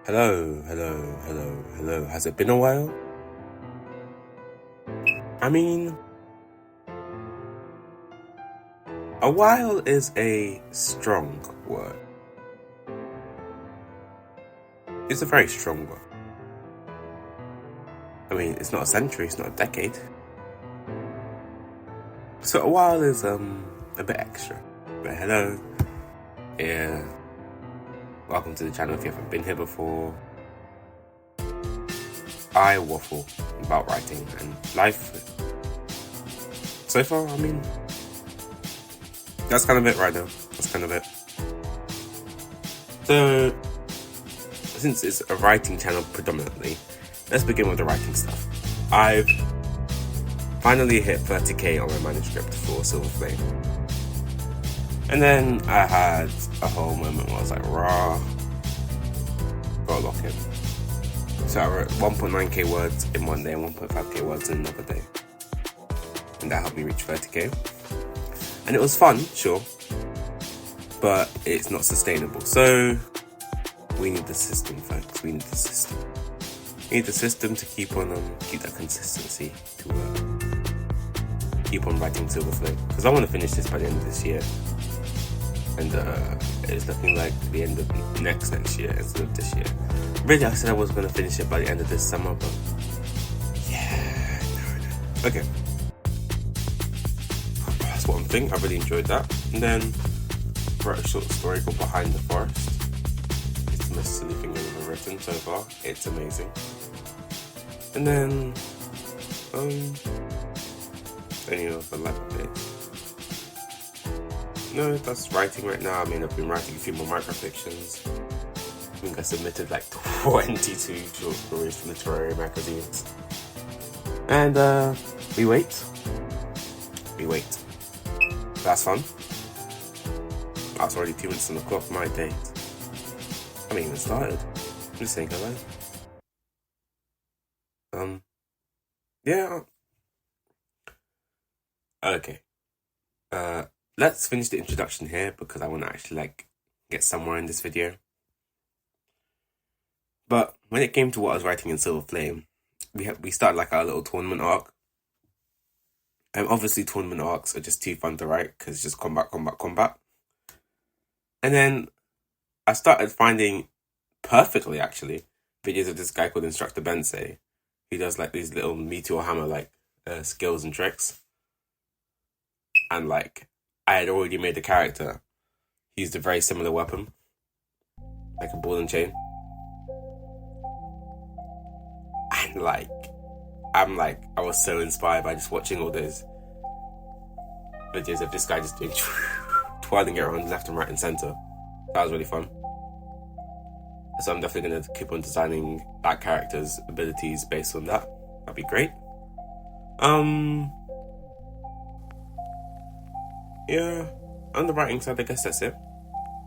Hello. Has it been a while? I mean, a while is a strong word. It's a very strong word. I mean, it's not a century, it's not a decade. So a while is a bit extra. But hello. Yeah. Welcome to the channel if you haven't been here before. I waffle about writing and life. So far, I mean, that's kind of it right now. That's kind of it. So, since it's a writing channel predominantly, let's begin with the writing stuff. I've finally hit 30k on my manuscript for Silver Flame. And then I had a whole moment where I was like, raw, gotta lock in. So I wrote 1.9k words in one day and 1.5k words in another day. And that helped me reach 30k. And it was fun, sure, but it's not sustainable. So we need the system, folks. We need the system. We need the system to keep that consistency, to keep on writing Silver Flame. Because I want to finish this by the end of this year. And it's looking like the end of next year instead of this year. Really, I said I was going to finish it by the end of this summer, but yeah, no. Okay. That's one thing. I really enjoyed that. And then wrote a short story called Behind the Forest. It's the most silly thing I've ever written so far. It's amazing. And then, any other life updates? No, that's writing right now. I mean, I've been writing a few more microfictions. I think I submitted like 22 short stories to literary magazines. And we wait. That's fun. That's already 2 minutes on the clock, my date. I haven't even started. I'm just saying hello. Yeah. Okay. Let's finish the introduction here because I want to actually get somewhere in this video. But when it came to what I was writing in Silver Flame, we started like our little tournament arc. And obviously tournament arcs are just too fun to write because it's just combat. And then I started finding, perfectly actually, videos of this guy called Instructor Bensei. He does like these little meteor hammer skills and tricks. And I had already made a character. He used a very similar weapon, like a ball and chain. And I was so inspired by just watching all those videos of this guy just doing twirling it around left and right and center. That was really fun. So I'm definitely going to keep on designing that character's abilities based on that. That'd be great. Yeah, on the writing side, I guess that's it.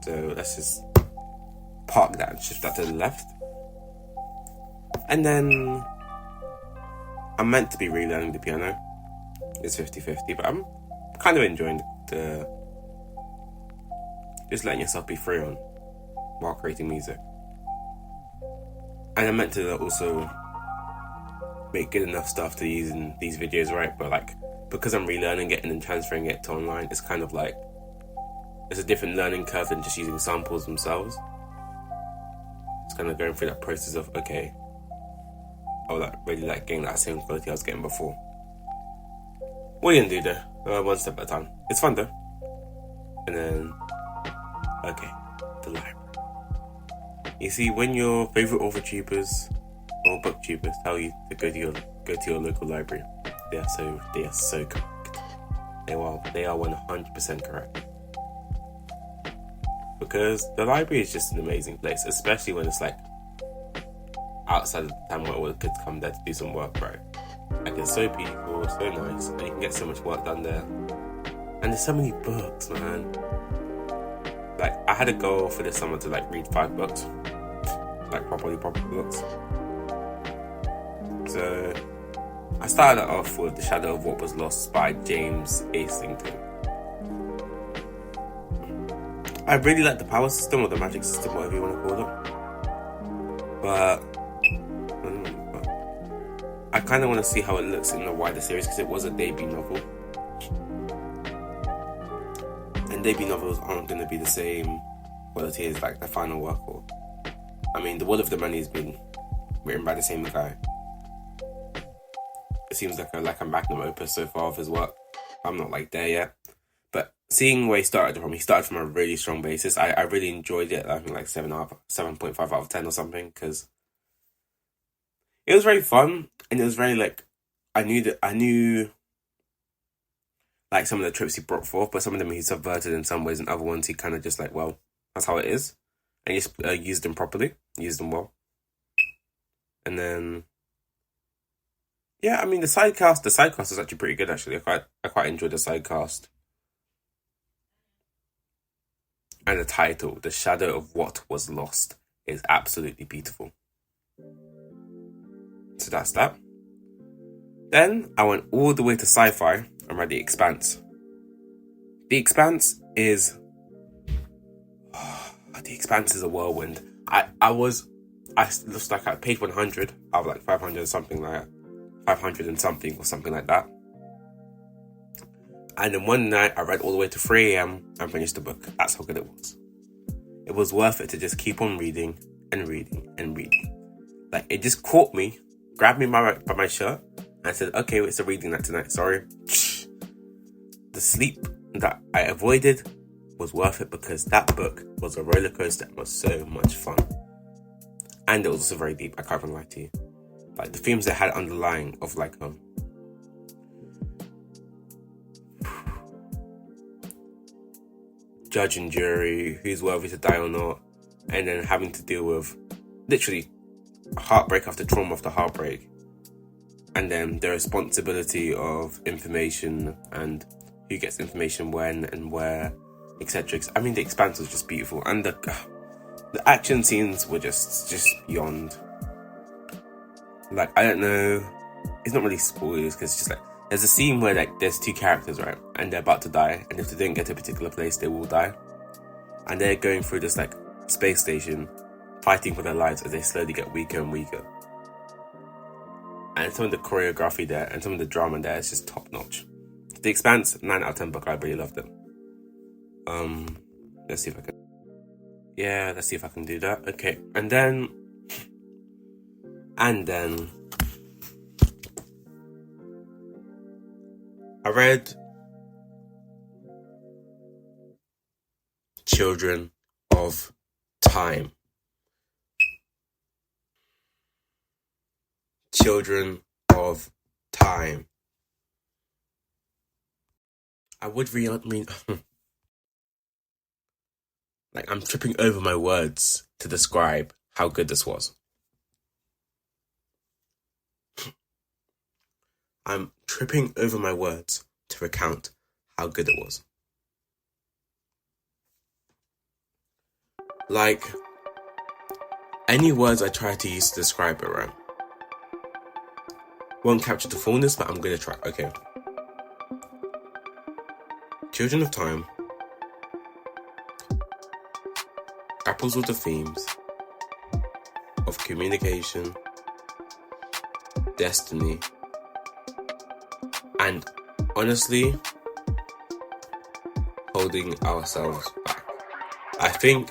So let's just park that and shift that to the left. And then I'm meant to be relearning the piano. It's 50-50, but I'm kind of enjoying the just letting yourself be free on while creating music. And I'm meant to also make good enough stuff to use in these videos, right? But because I'm relearning it and then transferring it to online, it's kind of it's a different learning curve than just using samples themselves. It's kind of going through that process of, okay, I really getting that same quality I was getting before. What are you gonna do though? One step at a time. It's fun though. And then, okay, the library. You see, when your favorite author tubers or booktubers tell you to go to your local library, they are so correct. They are 100% correct. Because the library is just an amazing place, especially when it's outside of the time where all the kids come there to do some work, right? It's so peaceful, so nice, and you can get so much work done there. And there's so many books, man. I had a goal for this summer to read 5 books. Proper books. So I started off with The Shadow of What Was Lost by James Islington. I really like the power system or the magic system, whatever you want to call but I kind of want to see how it looks in the wider series because it was a debut novel. And debut novels aren't going to be the same quality as like the final work. Or, I mean, The Wall of the Money has been written by the same guy. It seems like a magnum opus so far of his work. I'm not like there yet. But seeing where he started from a really strong basis. I really enjoyed it. I think like 7.5 out of 10 or something, because it was very fun, and it was very like, I knew like some of the tropes he brought forth, but some of them he subverted in some ways, and other ones he kind of just like, well, that's how it is, and just used them properly, used them well. And then, yeah, I mean the side cast is actually pretty good actually. I quite enjoyed the side cast. And the title, The Shadow of What Was Lost, is absolutely beautiful. So that's that. Then I went all the way to sci-fi and read The Expanse. The Expanse is a whirlwind. I was like at page 100 out of like 500 something like that. 500 and something or something like that. And then one night I read all the way to 3 a.m. and finished the book. That's how good it was. It was worth it to just keep on reading and reading and reading. Like, it just caught me, grabbed me by my shirt and said, okay, it's a reading night tonight, sorry. The sleep that I avoided was worth it because that book was a roller coaster and was so much fun. And it was also very deep, I can't even lie to you. Like, the themes they had underlying of like, judge and jury, who's worthy to die or not, and then having to deal with literally heartbreak after trauma after heartbreak, and then the responsibility of information and who gets information when and where, etc. I mean, The Expanse was just beautiful, and the action scenes were just beyond. Like, I don't know, it's not really spoilers because it's just like, there's a scene where like there's two characters, right, and they're about to die, and if they don't get to a particular place, they will die, and they're going through this like space station, fighting for their lives as they slowly get weaker and weaker. And some of the choreography there and some of the drama there is just top notch. The Expanse, 9 out of 10 book. I really loved it. Let's see if I can. Yeah, let's see if I can do that. Okay, and then. I read Children of Time. Children of Time. I mean, like, I'm tripping over my words to describe how good this was. I'm tripping over my words to recount how good it was. Like, any words I try to use to describe it, right, won't capture the fullness, but I'm gonna try. Okay. Children of Time grapples with the themes of communication, destiny, and honestly, holding ourselves back. I think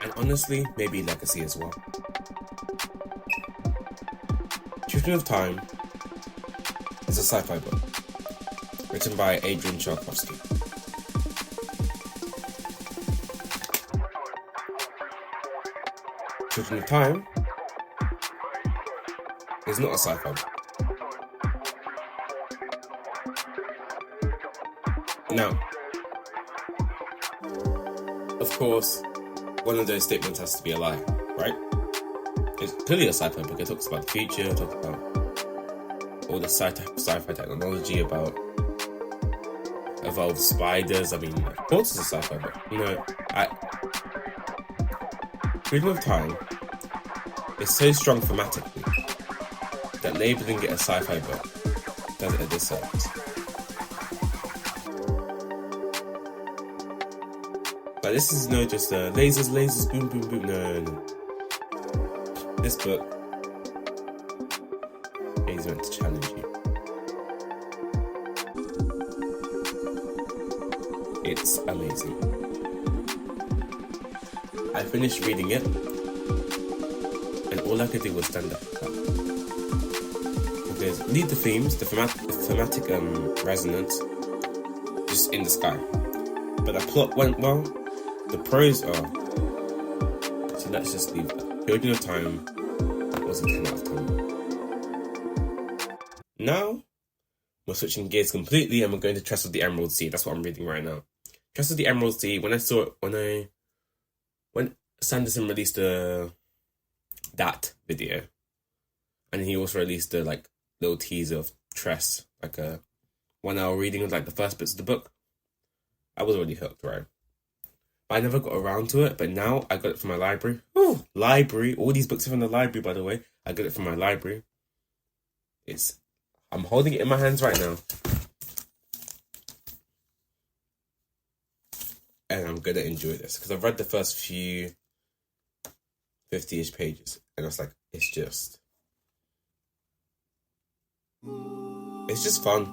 and honestly, maybe legacy as well. Children of Time is a sci-fi book written by Adrian Tchaikovsky. Children of Time is not a sci-fi book. Now, of course, one of those statements has to be a lie, right? It's clearly a sci-fi book. It talks about the future, it talks about all the sci-fi technology, about evolved spiders. I mean, of course it's a sci-fi book. Children of Time is so strong thematically that labeling it a sci-fi book does it a disservice. But this is no just lasers, boom, boom, boom. No. This book is meant to challenge you. It's amazing. I finished reading it, and all I could do was stand up. Because lead the themes, the thematic resonance, just in the sky. But the plot went well. The prose are. So let's just leave that. Building of Time was a 10 out of 10. Now, we're switching gears completely and we're going to Trust of the Emerald Sea. That's what I'm reading right now. Trust of the Emerald Sea, when Sanderson released that video, and he also released a little teaser of Tress, like a 1 hour reading of the first bits of the book, I was already hooked, right? But I never got around to it, but now I got it from my library. Oh, library. All these books are from the library, by the way. I got it from my library. I'm holding it in my hands right now. And I'm going to enjoy this. Because I've read the first few 50-ish pages. And I was like, it's just fun.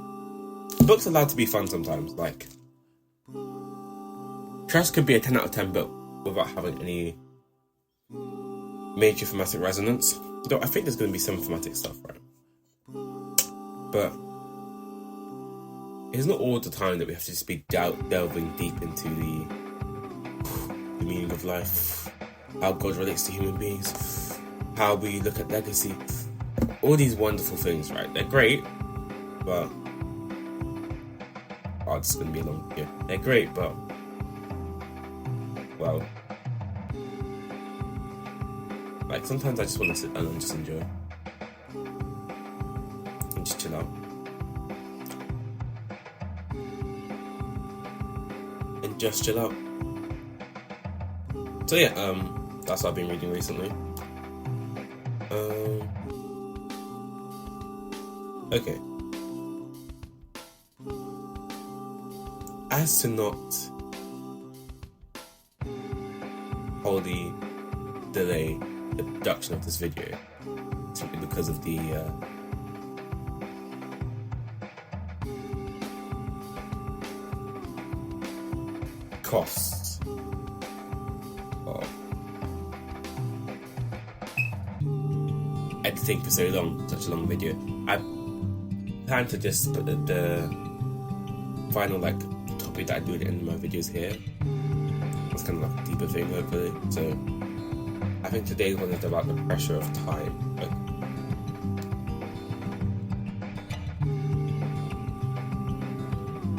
Books are allowed to be fun sometimes. Tress could be a 10 out of 10 book without having any major thematic resonance. Though I think there's going to be some thematic stuff, right? But it's not all the time that we have to just be delving deep into the meaning of life, how God relates to human beings, how we look at legacy. All these wonderful things, right? They're great, but it's going to be a long video. They're great, but well, sometimes I just want to sit down and just enjoy and just chill out and just chill out. So yeah, that's what I've been reading recently. Okay. As to not wholly delay the production of this video, simply because of the costs of editing for so long, such a long video. I plan to just put the final topic that I do at the end of my videos here. It's kind of a deeper thing, hopefully. So I think today's one is about the pressure of time.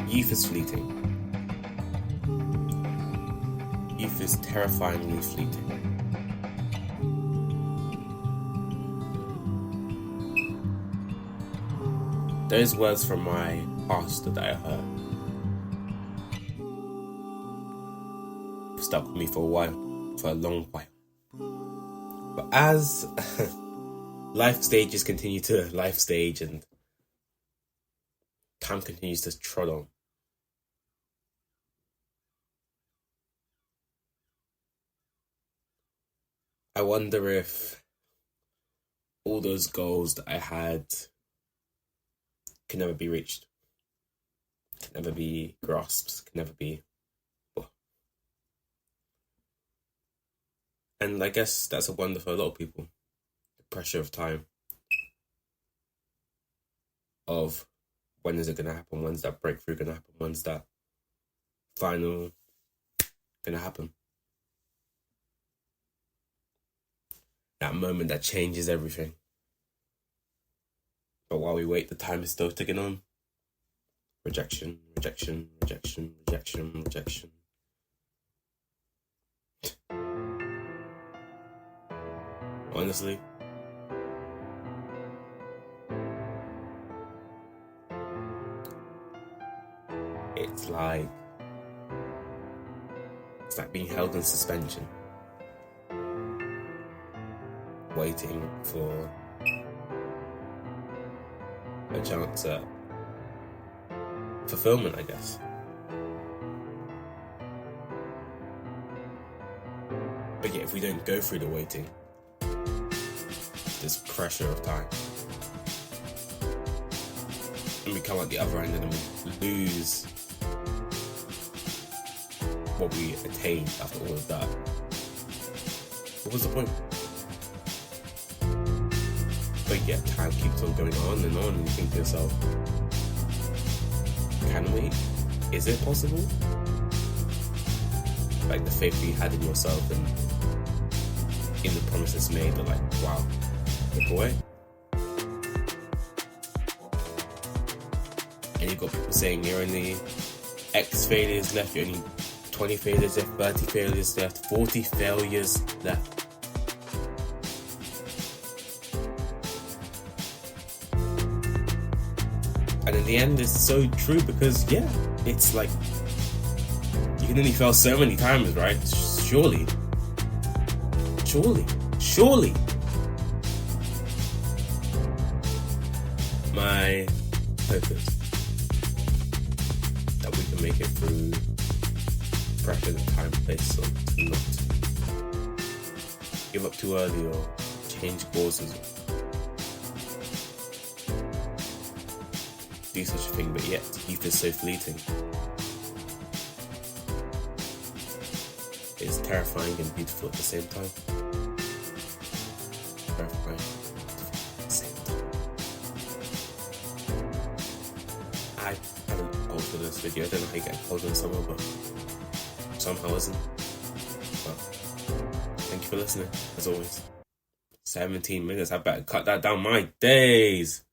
Youth is fleeting. Youth is terrifyingly fleeting. Those words from my pastor that I heard stuck with me for a long while. But as life stages continue to life stage and time continues to trot on, I wonder if all those goals that I had can never be reached, can never be grasped, can never be. And I guess that's a wonder for a lot of people. The pressure of time. Of when is it going to happen? When's that breakthrough going to happen? When's that final going to happen? That moment that changes everything. But while we wait, the time is still ticking on. Rejection, rejection, rejection, rejection, rejection. Honestly, it's like being held in suspension, waiting for a chance at fulfillment, I guess. But yeah, if we don't go through the waiting, this pressure of time, and we come out the other end and then we lose what we attained after all of that, what was the point? But yeah, time keeps on going on, and you think to yourself, can we? Is it possible? Like the faith you had in yourself and in the promises made are like, wow, look away. And you've got people saying you're only X failures left, you're only 20 failures left, 30 failures left, 40 failures left. And in the end, it's so true because, yeah, it's like, you can only fail so many times, right? Surely. My hope is that we can make it through pressure and time, place, so to not give up too early or change courses or do such a thing, but yet youth is so fleeting. It's terrifying and beautiful at the same time. Terrifying at the same time. I haven't called for this video. I don't know how you get called in summer, but somehow isn't. But thank you for listening, as always. 17 minutes. I better cut that down. My days.